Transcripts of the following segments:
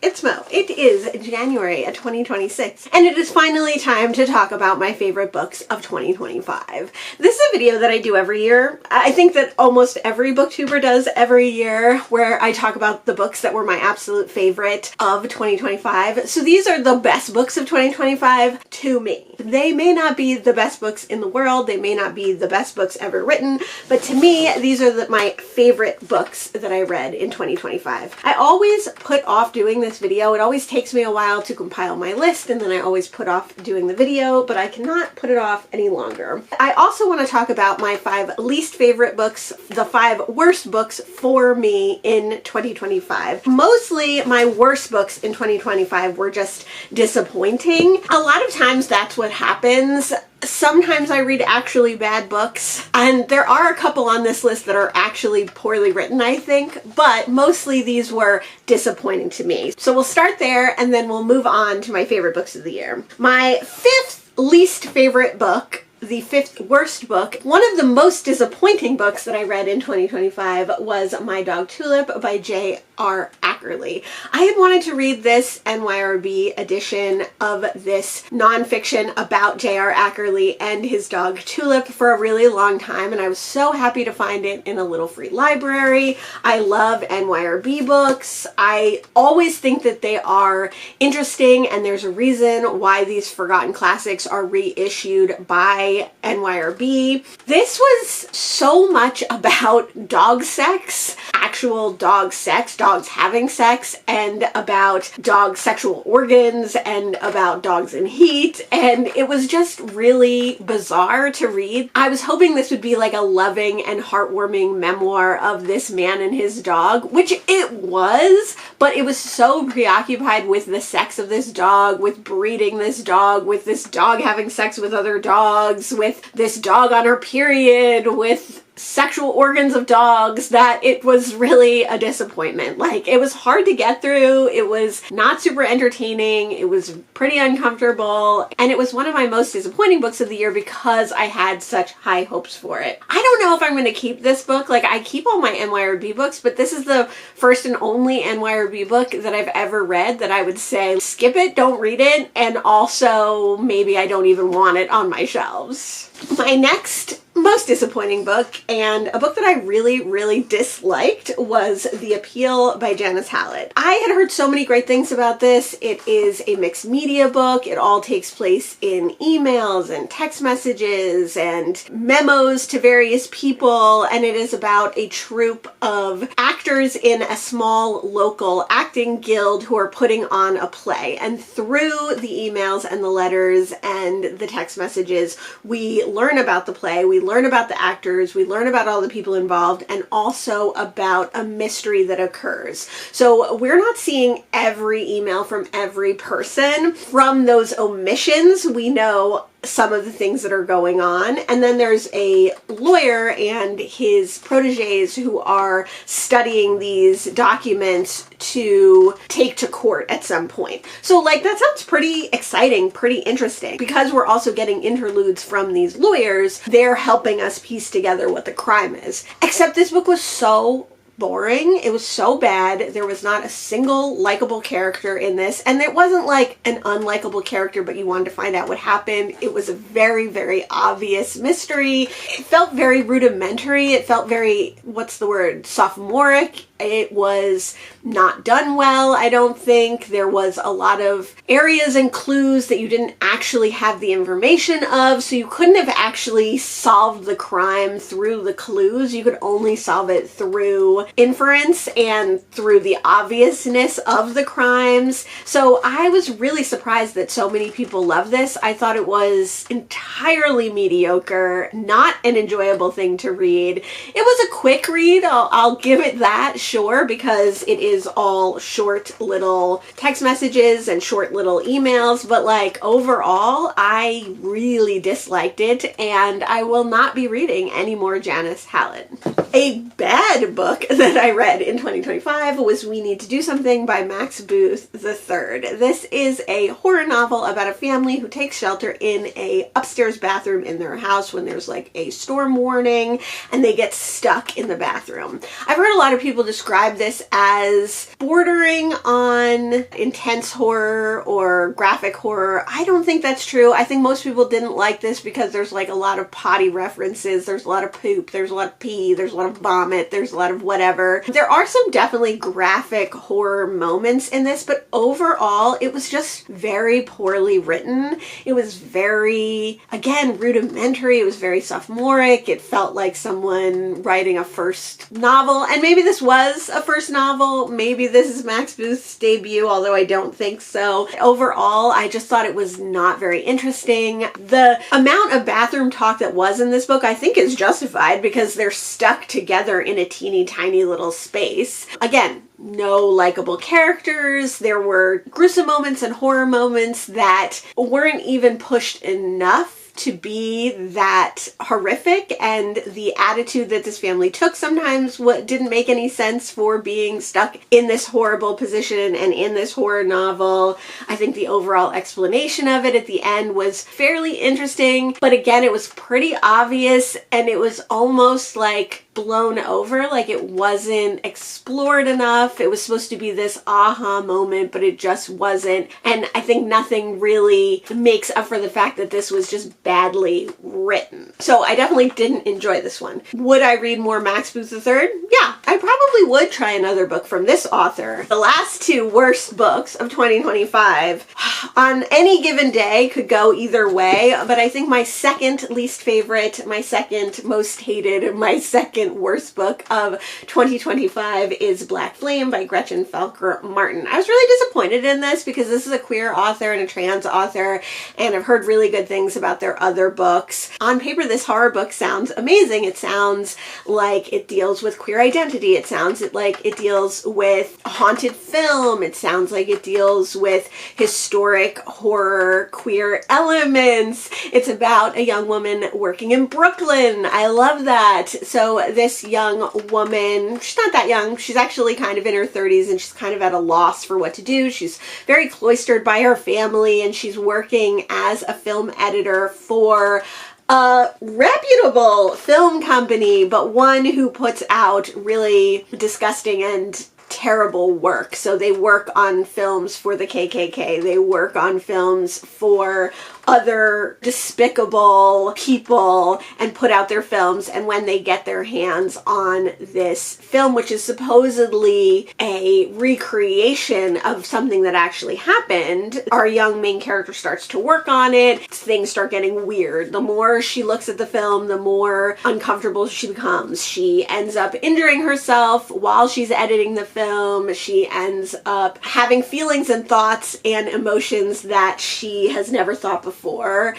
it's Mo. It is January of 2026, and it is finally time to talk about my favorite books of 2025. This is a video that I do every year. I think that almost every booktuber does every year, where I talk about the books that were my absolute favorite of 2025. So these are the best books of 2025 to me. They may not be the best books in the world, they may not be the best books ever written, but to me, these are my favorite books that I read in 2025. I always put off doing this video. It always takes me a while to compile my list, and then I always put off doing the video, but I cannot put it off any longer. I also want to talk about my 5 least favorite books, the 5 worst books for me in 2025. Mostly my worst books in 2025 were just disappointing. A lot of times that's what happens. Sometimes I read actually bad books, and there are a couple on this list that are actually poorly written, I think, but mostly these were disappointing to me. So we'll start there, and then we'll move on to my favorite books of the year. My 5th least favorite book, the 5th worst book, one of the most disappointing books that I read in 2025 was My Dog Tulip by J.R. Ackerley. I had wanted to read this NYRB edition of this nonfiction about J.R. Ackerley and his dog Tulip for a really long time, and I was so happy to find it in a little free library. I love NYRB books. I always think that they are interesting, and there's a reason why these forgotten classics are reissued by NYRB. This was so much about dog sex, actual dog sex, dogs having sex, and about dog sexual organs, and about dogs in heat, and it was just really bizarre to read. I was hoping this would be like a loving and heartwarming memoir of this man and his dog, which it was, but it was so preoccupied with the sex of this dog, with breeding this dog, with this dog having sex with other dogs, with this dog on her period, with sexual organs of dogs, that it was really a disappointment. Like, it was hard to get through, it was not super entertaining, it was pretty uncomfortable, and it was one of my most disappointing books of the year because I had such high hopes for it. I don't know if I'm going to keep this book. Like, I keep all my NYRB books, but this is the first and only NYRB book that I've ever read that I would say skip it, don't read it, and also maybe I don't even want it on my shelves. My next most disappointing book, and a book that I really disliked, was The Appeal by Janice Hallett. I had heard so many great things about this. It is a mixed media book. It all takes place in emails and text messages and memos to various people, and it is about a troupe of actors in a small local acting guild who are putting on a play. And through the emails and the letters and the text messages, we learn about the play, we learn about the actors, we learn about all the people involved, and also about a mystery that occurs. So we're not seeing every email from every person. From those omissions, we know some of the things that are going on. And then there's a lawyer and his proteges who are studying these documents to take to court at some point. So like, that sounds pretty exciting, pretty interesting. Because we're also getting interludes from these lawyers, they're helping us piece together what the crime is. Except this book was so boring. It was so bad. There was not a single likable character in this, and it wasn't like an unlikable character but you wanted to find out what happened. It was a very obvious mystery. It felt very rudimentary. It felt very, what's the word, sophomoric. It was not done well, I don't think. There was a lot of areas and clues that you didn't actually have the information of, so you couldn't have actually solved the crime through the clues. You could only solve it through inference and through the obviousness of the crimes. So I was really surprised that so many people love this. I thought it was entirely mediocre, not an enjoyable thing to read. It was a quick read, I'll give it that, sure, because it is all short little text messages and short little emails, but like overall, I really disliked it, and I will not be reading any more Janice Hallett. A bad book that I read in 2025 was We Need to Do Something by Max Booth III. This is a horror novel about a family who takes shelter in a upstairs bathroom in their house when there's like a storm warning and they get stuck in the bathroom. I've heard a lot of people describe this as bordering on intense horror or graphic horror. I don't think that's true. I think most people didn't like this because there's like a lot of potty references, there's a lot of poop, there's a lot of pee, there's a lot of vomit, there's a lot of whatever. There are some definitely graphic horror moments in this, but overall it was just very poorly written. It was very, again, rudimentary. It was very sophomoric. It felt like someone writing a first novel, and maybe this was a first novel. Maybe this is Max Booth's debut, although I don't think so. Overall, I just thought it was not very interesting. The amount of bathroom talk that was in this book I think is justified because they're stuck together in a teeny tiny little space. Again, no likable characters. There were gruesome moments and horror moments that weren't even pushed enough to be that horrific, and the attitude that this family took sometimes didn't make any sense for being stuck in this horrible position and in this horror novel. I think the overall explanation of it at the end was fairly interesting, but again, it was pretty obvious and it was almost like blown over, like it wasn't explored enough. It was supposed to be this aha moment, but it just wasn't. And I think nothing really makes up for the fact that this was just badly written. So I definitely didn't enjoy this one. Would I read more Max Booth III? Yeah, I probably would try another book from this author. The last two worst books of 2025 on any given day could go either way, but I think my second least favorite, my second most hated, and my second worst book of 2025 is Black Flame by Gretchen Felker Martin. I was really disappointed in this because this is a queer author and a trans author, and I've heard really good things about their other books. On paper, this horror book sounds amazing. It sounds like it deals with queer identity. It sounds like it deals with haunted film. It sounds like it deals with historic horror queer elements. It's about a young woman working in Brooklyn. I love that. So this young woman, she's not that young, she's actually kind of in her 30s and she's kind of at a loss for what to do. She's very cloistered by her family and she's working as a film editor for a reputable film company, but one who puts out really disgusting and terrible work. So they work on films for the KKK. They work on films for other despicable people and put out their films, and when they get their hands on this film, which is supposedly a recreation of something that actually happened, our young main character starts to work on it. Things start getting weird. The more she looks at the film, the more uncomfortable she becomes. She ends up injuring herself while she's editing the film. She ends up having feelings and thoughts and emotions that she has never thought before.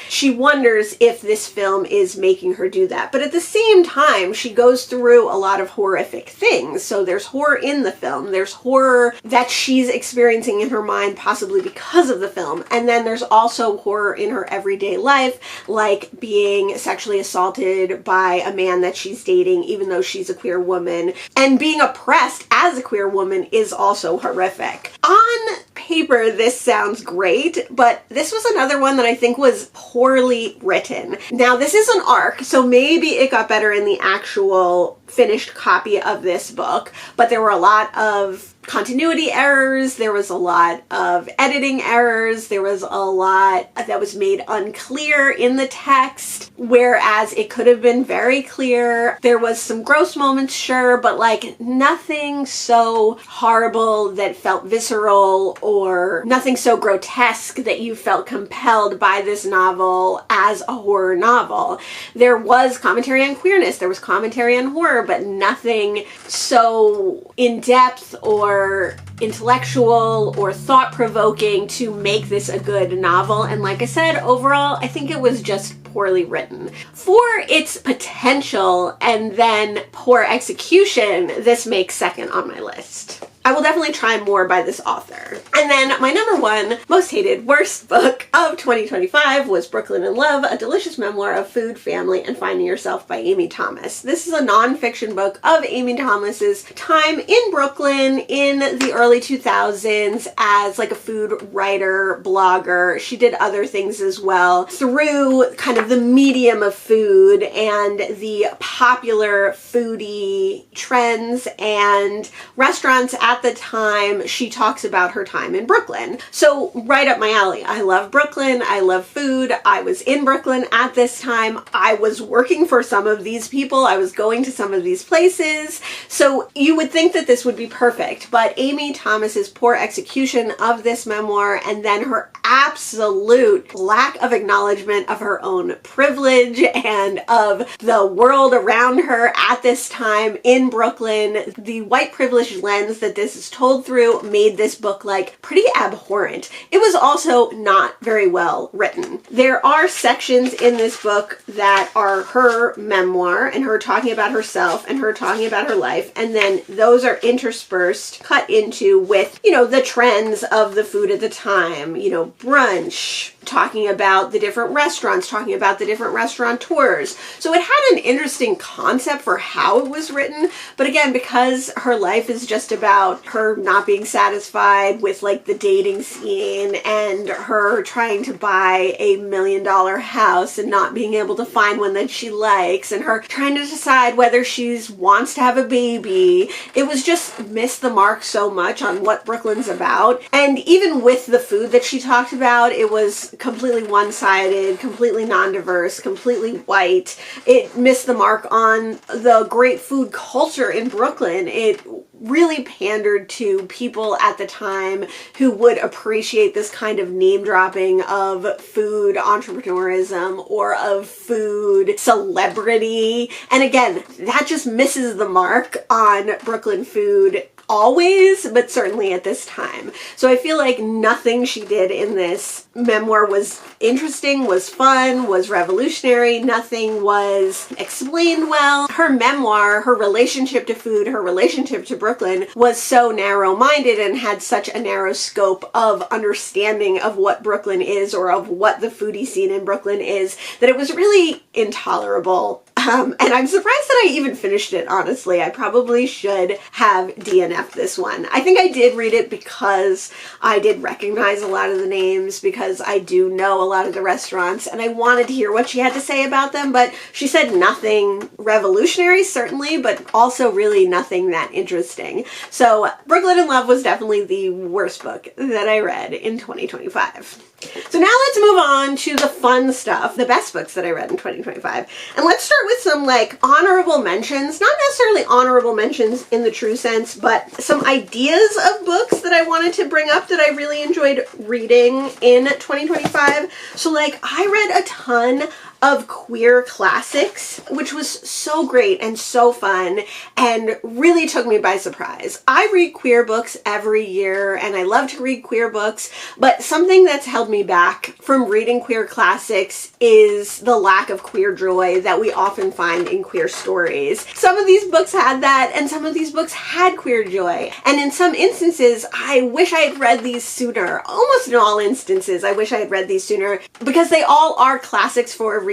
She wonders if this film is making her do that. But at the same time, she goes through a lot of horrific things. So there's horror in the film. There's horror that she's experiencing in her mind, possibly because of the film. And then there's also horror in her everyday life, like being sexually assaulted by a man that she's dating, even though she's a queer woman. And being oppressed as a queer woman is also horrific. On paper, this sounds great, but this was another one that I think was poorly written. Now, this is an ARC, so maybe it got better in the actual finished copy of this book, but there were a lot of continuity errors, there was a lot of editing errors, there was a lot that was made unclear in the text, whereas it could have been very clear. There was some gross moments, sure, but like nothing so horrible that felt visceral, or nothing so grotesque that you felt compelled by this novel as a horror novel. There was commentary on queerness, there was commentary on horror, but nothing so in-depth or intellectual or thought-provoking to make this a good novel. And like I said, overall, I think it was just poorly written. For its potential and then poor execution, this makes second on my list. I will definitely try more by this author. And then my number one most hated worst book of 2025 was Brooklyn in Love, a delicious memoir of food, family, and finding yourself by Amy Thomas. This is a nonfiction book of Amy Thomas's time in Brooklyn in the early 2000s as like a food writer, blogger. She did other things as well through kind of the medium of food and the popular foodie trends and restaurants at the time. She talks about her time in Brooklyn. So right up my alley. I love Brooklyn. I love food. I was in Brooklyn at this time. I was working for some of these people. I was going to some of these places. So you would think that this would be perfect, but Amy Thomas's poor execution of this memoir and then her absolute lack of acknowledgement of her own privilege and of the world around her at this time in Brooklyn, the white privilege lens that this is told through made this book like pretty abhorrent. It was also not very well written. There are sections in this book that are her memoir and her talking about herself and her talking about her life, and then those are interspersed, cut into with, you know, the trends of the food at the time, you know, brunch, talking about the different restaurants, talking about the different restaurateurs. So it had an interesting concept for how it was written, but again, because her life is just about her not being satisfied with like the dating scene and her trying to buy a $1 million house and not being able to find one that she likes and her trying to decide whether she wants to have a baby, it was just missed the mark so much on what Brooklyn's about. And even with the food that she talked about, it was completely one-sided, completely non-diverse, completely white. It missed the mark on the great food culture in Brooklyn. It really pandered to people at the time who would appreciate this kind of name dropping of food entrepreneurism or of food celebrity. And again, that just misses the mark on Brooklyn food always, but certainly at this time. So I feel like nothing she did in this memoir was interesting, was fun, was revolutionary. Nothing was explained well. Her memoir, her relationship to food, her relationship to Brooklyn was so narrow-minded and had such a narrow scope of understanding of what Brooklyn is or of what the foodie scene in Brooklyn is that it was really intolerable. And I'm surprised that I even finished it, honestly. I probably should have DNF'd this one. I think I did read it because I did recognize a lot of the names, because I do know a lot of the restaurants, and I wanted to hear what she had to say about them, but she said nothing revolutionary, certainly, but also really nothing that interesting. So Brooklyn in Love was definitely the worst book that I read in 2025. So now let's move on to the fun stuff, the best books that I read in 2025. And let's start with some like honorable mentions, not necessarily honorable mentions in the true sense, but some ideas of books that I wanted to bring up that I really enjoyed reading in 2025. So like I read a ton of queer classics, which was so great and so fun and really took me by surprise. I read queer books every year and I love to read queer books, but something that's held me back from reading queer classics is the lack of queer joy that we often find in queer stories. Some of these books had that and some of these books had queer joy. And in some instances, I wish I had read these sooner. Almost in all instances, I wish I had read these sooner because they all are classics for a reason.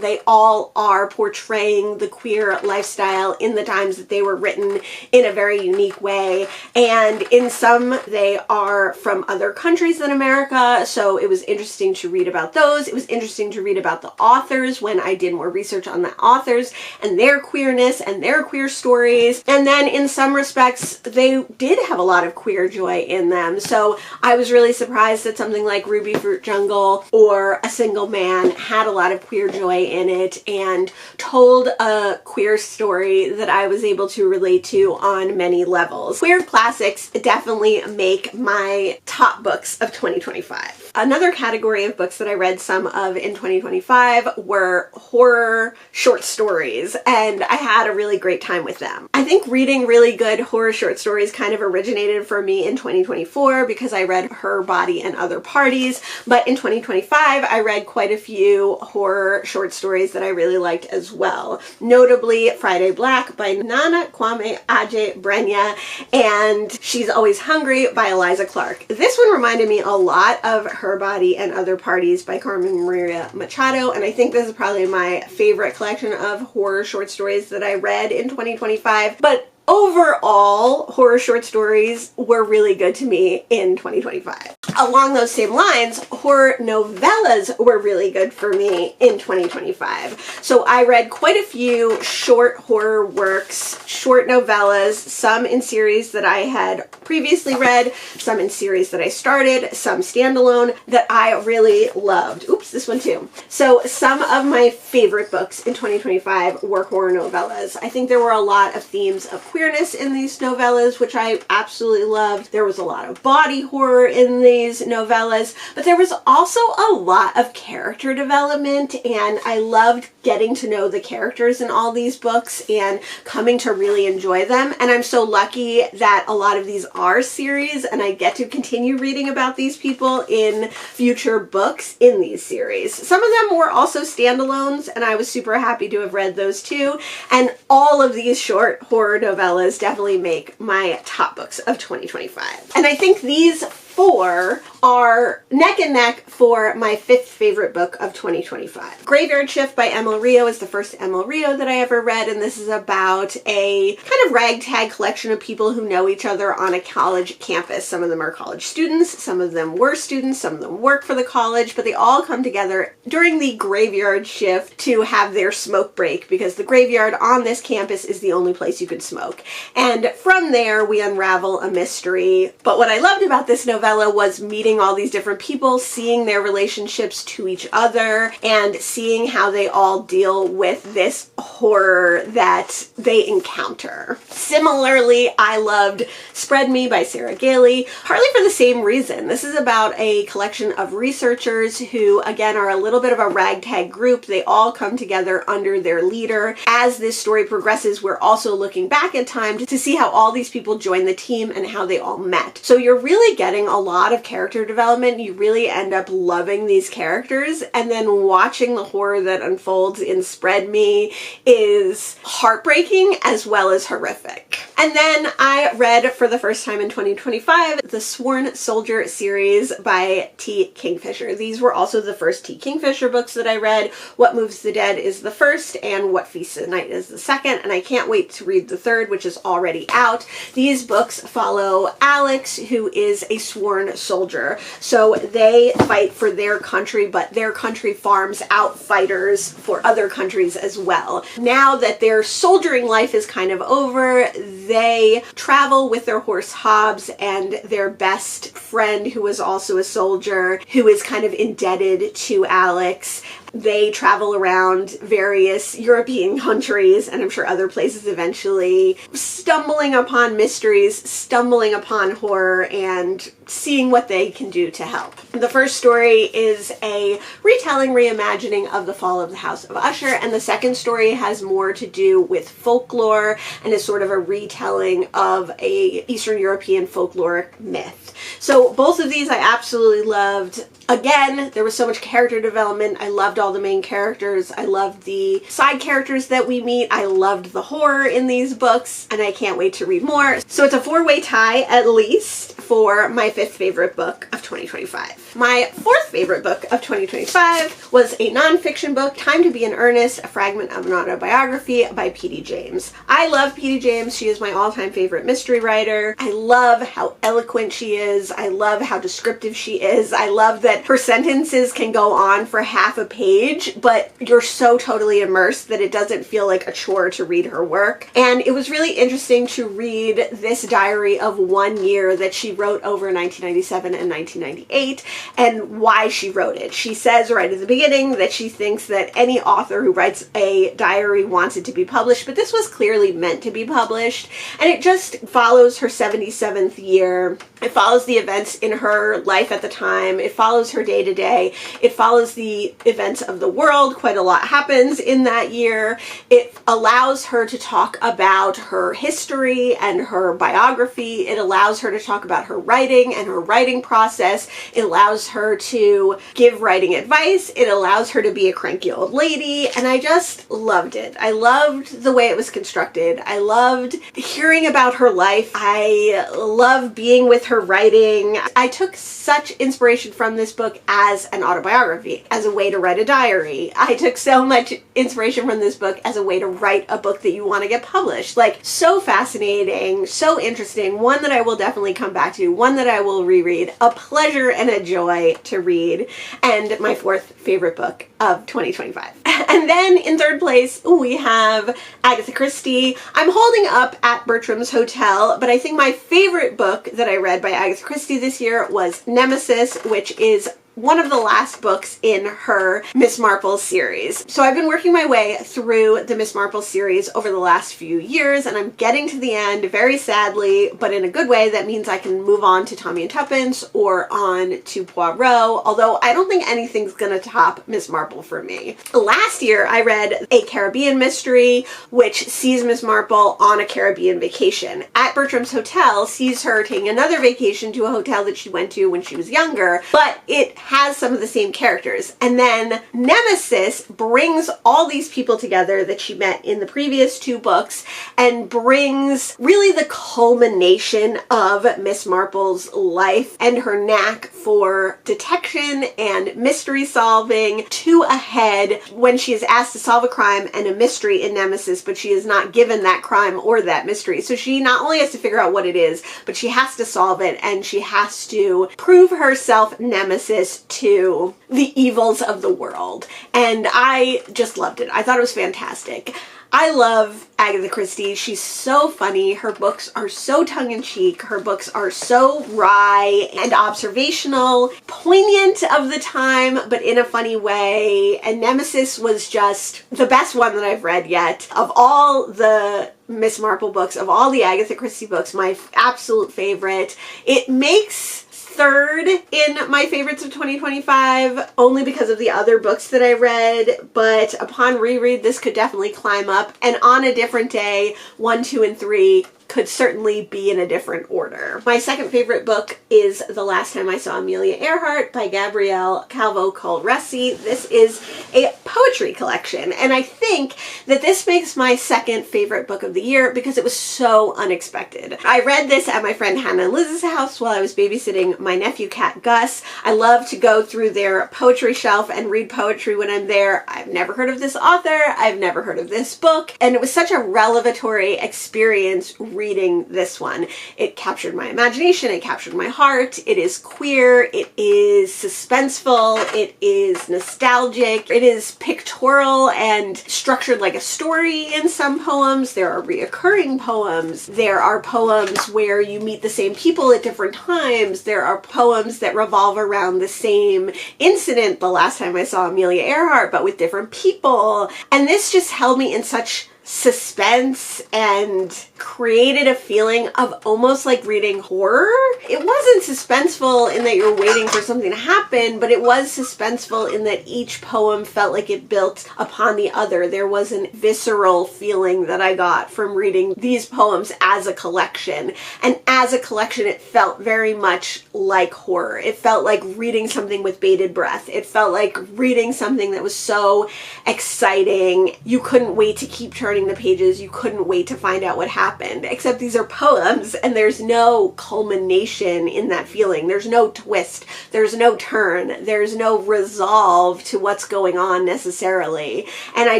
They all are portraying the queer lifestyle in the times that they were written in a very unique way. And in some, they are from other countries than America. So it was interesting to read about those. It was interesting to read about the authors when I did more research on the authors and their queerness and their queer stories. And then in some respects, they did have a lot of queer joy in them. So I was really surprised that something like Ruby Fruit Jungle or A Single Man had a lot of queer joy in it and told a queer story that I was able to relate to on many levels. Queer classics definitely make my top books of 2025. Another category of books that I read some of in 2025 were horror short stories, and I had a really great time with them. I think reading really good horror short stories kind of originated for me in 2024 because I read Her Body and Other Parties, but in 2025 I read quite a few horror horror short stories that I really liked as well. Notably, Friday Black by Nana Kwame Adjei-Brenyah and She's Always Hungry by Eliza Clark. This one reminded me a lot of Her Body and Other Parties by Carmen Maria Machado, and I think this is probably my favorite collection of horror short stories that I read in 2025. But overall, horror short stories were really good to me in 2025. Along those same lines, horror novellas were really good for me in 2025. So I read quite a few short horror works, short novellas, some in series that I had previously read, some in series that I started, some standalone that I really loved. Oops, this one too. So some of my favorite books in 2025 were horror novellas. I think there were a lot of themes of queerness in these novellas, which I absolutely loved. There was a lot of body horror in these novellas, but there was also a lot of character development, and I loved getting to know the characters in all these books and coming to really enjoy them. And I'm so lucky that a lot of these are series, and I get to continue reading about these people in future books in these series. Some of them were also standalones, and I was super happy to have read those too. And all of these short horror novellas definitely make my top books of 2025. And I think these four are neck and neck for my fifth favorite book of 2025. Graveyard Shift by Emma Rio is the first Emma Rio that I ever read, and this is about a kind of ragtag collection of people who know each other on a college campus. Some of them are college students, some of them were students, some of them work for the college, but they all come together during the graveyard shift to have their smoke break, because the graveyard on this campus is the only place you could smoke. And from there, we unravel a mystery. But what I loved about this novella was meeting all these different people, seeing their relationships to each other, and seeing how they all deal with this horror that they encounter. Similarly, I loved Spread Me by Sarah Gailey, partly for the same reason. This is about a collection of researchers who, again, are a little bit of a ragtag group. They all come together under their leader. As this story progresses, we're also looking back in time to see how all these people joined the team and how they all met. So you're really getting a lot of character development. You really end up loving these characters, and then watching the horror that unfolds in Spread Me is heartbreaking as well as horrific. And then I read for the first time in 2025 the Sworn Soldier series by T. Kingfisher. These were also the first T. Kingfisher books that I read. What Moves the Dead is the first, and What Feasts the Night is the second, and I can't wait to read the third, which is already out. These books follow Alex, who is a sworn soldier. So they fight for their country, but their country farms out fighters for other countries as well. Now that their soldiering life is kind of over, they travel with their horse Hobbs and their best friend, who is also a soldier, who is kind of indebted to Alex. They travel around various European countries, and I'm sure other places eventually, stumbling upon mysteries, stumbling upon horror, and seeing what they can do to help. The first story is a retelling, reimagining of The Fall of the House of Usher, and the second story has more to do with folklore and is sort of a retelling of a Eastern European folkloric myth. So both of these I absolutely loved. Again, there was so much character development. I loved all the main characters. I loved the side characters that we meet. I loved the horror in these books, and I can't wait to read more. So it's a four-way tie, at least, for my fifth favorite book of 2025. My fourth favorite book of 2025 was a nonfiction book, Time to Be in Earnest, a fragment of an autobiography by P.D. James. I love P.D. James. She is my all-time favorite mystery writer. I love how eloquent she is. I love how descriptive she is. I love that her sentences can go on for half a page, but you're so totally immersed that it doesn't feel like a chore to read her work. And it was really interesting to read this diary of 1 year that she wrote over 1997 and 1998, and why she wrote it. She says right at the beginning that she thinks that any author who writes a diary wants it to be published, but this was clearly meant to be published, and it just follows her 77th year. It follows the events in her life at the time. It follows her day to day. It follows the events events of the world. Quite a lot happens in that year. It allows her to talk about her history and her biography. It allows her to talk about her writing and her writing process. It allows her to give writing advice. It allows her to be a cranky old lady, and I just loved it. I loved the way it was constructed. I loved hearing about her life. I love being with her writing. I took such inspiration from this book as an autobiography, as a way to write a diary. I took so much inspiration from this book as a way to write a book that you want to get published. Like, so fascinating, so interesting, one that I will definitely come back to, one that I will reread, a pleasure and a joy to read, and my fourth favorite book of 2025. And then in third place, we have Agatha Christie. I'm holding up At Bertram's Hotel, but I think my favorite book that I read by Agatha Christie this year was Nemesis, which is one of the last books in her Miss Marple series. So I've been working my way through the Miss Marple series over the last few years, and I'm getting to the end, very sadly, but in a good way. That means I can move on to Tommy and Tuppence or on to Poirot, although I don't think anything's gonna top Miss Marple for me. Last year, I read A Caribbean Mystery, which sees Miss Marple on a Caribbean vacation. At Bertram's Hotel sees her taking another vacation to a hotel that she went to when she was younger, but it has some of the same characters. And then Nemesis brings all these people together that she met in the previous two books and brings really the culmination of Miss Marple's life and her knack for detection and mystery solving to a head when she is asked to solve a crime and a mystery in Nemesis, but she is not given that crime or that mystery. So she not only has to figure out what it is, but she has to solve it, and she has to prove herself Nemesis to the evils of the world. And I just loved it. I thought it was fantastic. I love Agatha Christie. She's so funny. Her books are so tongue-in-cheek. Her books are so wry and observational, poignant of the time, but in a funny way. And Nemesis was just the best one that I've read yet. Of all the Miss Marple books, of all the Agatha Christie books, my absolute favorite. It makes third in my favorites of 2025 only because of the other books that I read, but upon reread this could definitely climb up, and on a different day 1, 2, and 3 could certainly be in a different order. My second favorite book is The Last Time I Saw Amelia Earhart by Gabrielle Calvo-Colresi. This is a poetry collection, and I think that this makes my second favorite book of the year because it was so unexpected. I read this at my friend Hannah and Liz's house while I was babysitting my nephew cat Gus. I love to go through their poetry shelf and read poetry when I'm there. I've never heard of this author, I've never heard of this book, and it was such a revelatory experience reading this one. It captured my imagination, it captured my heart. It is queer, it is suspenseful, it is nostalgic, it is pictorial and structured like a story in some poems. There are reoccurring poems. There are poems where you meet the same people at different times. There are poems that revolve around the same incident, The Last Time I Saw Amelia Earhart, but with different people. And this just held me in such suspense and created a feeling of almost like reading horror. It wasn't suspenseful in that you're waiting for something to happen, but it was suspenseful in that each poem felt like it built upon the other. There was an visceral feeling that I got from reading these poems as a collection. And as a collection, it felt very much like horror. It felt like reading something with bated breath. It felt like reading something that was so exciting. You couldn't wait to keep turning the pages. You couldn't wait to find out what happened, except these are poems and there's no culmination in that feeling. There's no twist. There's no turn. There's no resolve to what's going on necessarily. And I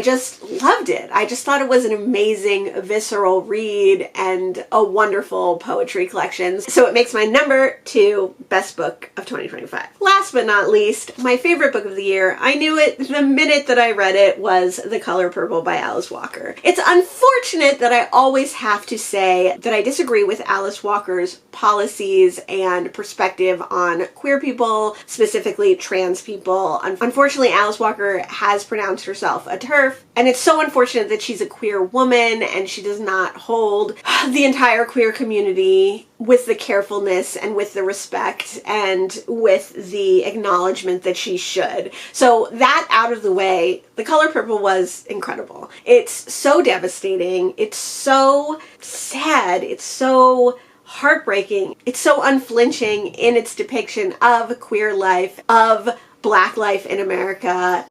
just loved it. I just thought it was an amazing, visceral read and a wonderful poetry collection. So it makes my number 2 best book of 2025. Last but not least, my favorite book of the year. I knew it the minute that I read it, was The Color Purple by Alice Walker. It's unfortunate that I always have to say that I disagree with Alice Walker's policies and perspective on queer people, specifically trans people. Unfortunately, Alice Walker has pronounced herself a TERF, and it's so unfortunate that she's a queer woman and she does not hold the entire queer community with the carefulness and with the respect and with the acknowledgement that she should. So that out of the way, The Color Purple was incredible. It's so devastating. It's so sad. It's so heartbreaking. It's so unflinching in its depiction of queer life, of Black life in America.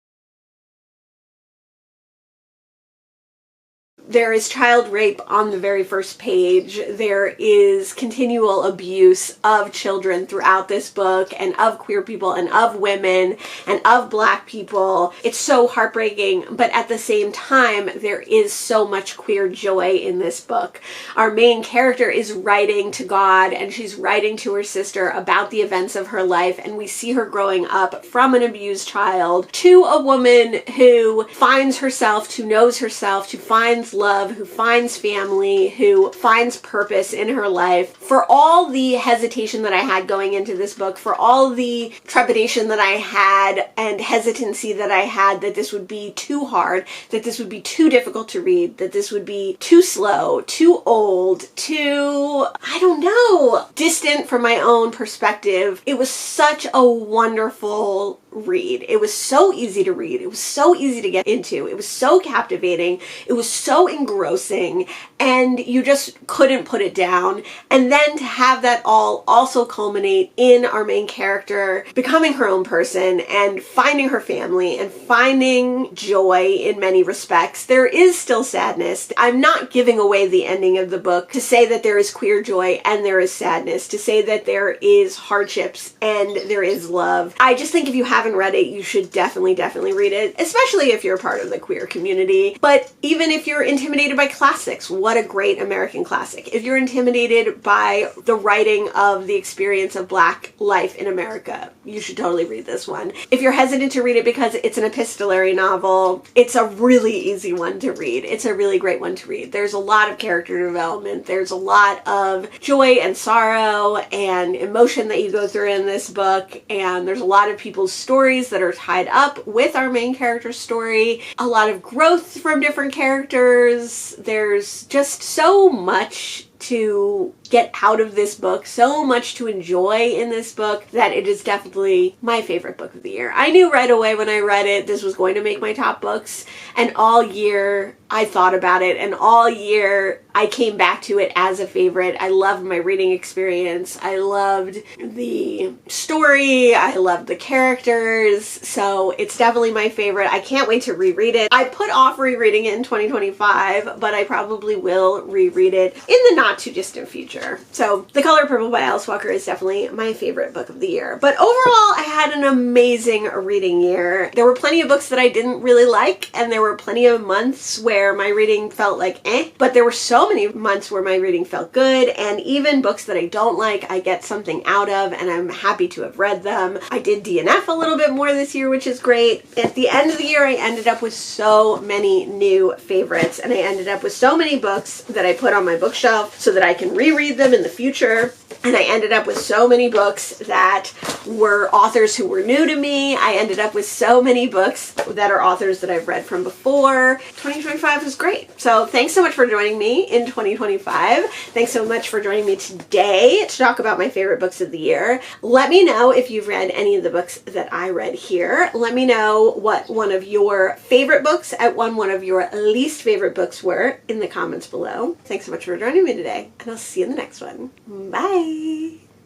There is child rape on the very first page. There is continual abuse of children throughout this book, and of queer people, and of women, and of Black people. It's so heartbreaking, but at the same time, there is so much queer joy in this book. Our main character is writing to God, and she's writing to her sister about the events of her life, and we see her growing up from an abused child to a woman who finds herself, who knows herself, who finds love, who finds family, who finds purpose in her life. For all the hesitation that I had going into this book, for all the trepidation that I had and hesitancy that I had that this would be too hard, that this would be too difficult to read, that this would be too slow, too old, too, I don't know, distant from my own perspective, it was such a wonderful read. It was so easy to read. It was so easy to get into. It was so captivating. It was so engrossing, and you just couldn't put it down. And then to have that all also culminate in our main character becoming her own person and finding her family and finding joy in many respects. There is still sadness. I'm not giving away the ending of the book to say that there is queer joy and there is sadness, to say that there is hardships and there is love. I just think if you haven't read it, you should definitely read it, especially if you're a part of the queer community. But even if you're intimidated by classics, what a great American classic. If you're intimidated by the writing of the experience of Black life in America, you should totally read this one. If you're hesitant to read it because it's an epistolary novel, it's a really easy one to read. It's a really great one to read. There's a lot of character development. There's a lot of joy and sorrow and emotion that you go through in this book, and there's a lot of people's stories that are tied up with our main character's story. A lot of growth from different characters. There's just so much to get out of this book, so much to enjoy in this book, that it is definitely my favorite book of the year. I knew right away when I read it this was going to make my top books, and all year I thought about it, and all year I came back to it as a favorite. I loved my reading experience. I loved the story. I loved the characters. So it's definitely my favorite. I can't wait to reread it. I put off rereading it in 2025, but I probably will reread it in the not too distant future. So The Color Purple by Alice Walker is definitely my favorite book of the year. But overall, I had an amazing reading year. There were plenty of books that I didn't really like, and there were plenty of months where my reading felt like but there were so many months where my reading felt good, and even books that I don't like, I get something out of, and I'm happy to have read them. I did DNF a little bit more this year, which is great. At the end of the year, I ended up with so many new favorites, and I ended up with so many books that I put on my bookshelf so that I can reread them in the future. And I ended up with so many books that were authors who were new to me. I ended up with so many books that are authors that I've read from before. 2025 was great. So thanks so much for joining me in 2025. Thanks so much for joining me today to talk about my favorite books of the year. Let me know if you've read any of the books that I read here. Let me know what one of your favorite books and one of your least favorite books were in the comments below. Thanks so much for joining me today, and I'll see you in the next one. Bye!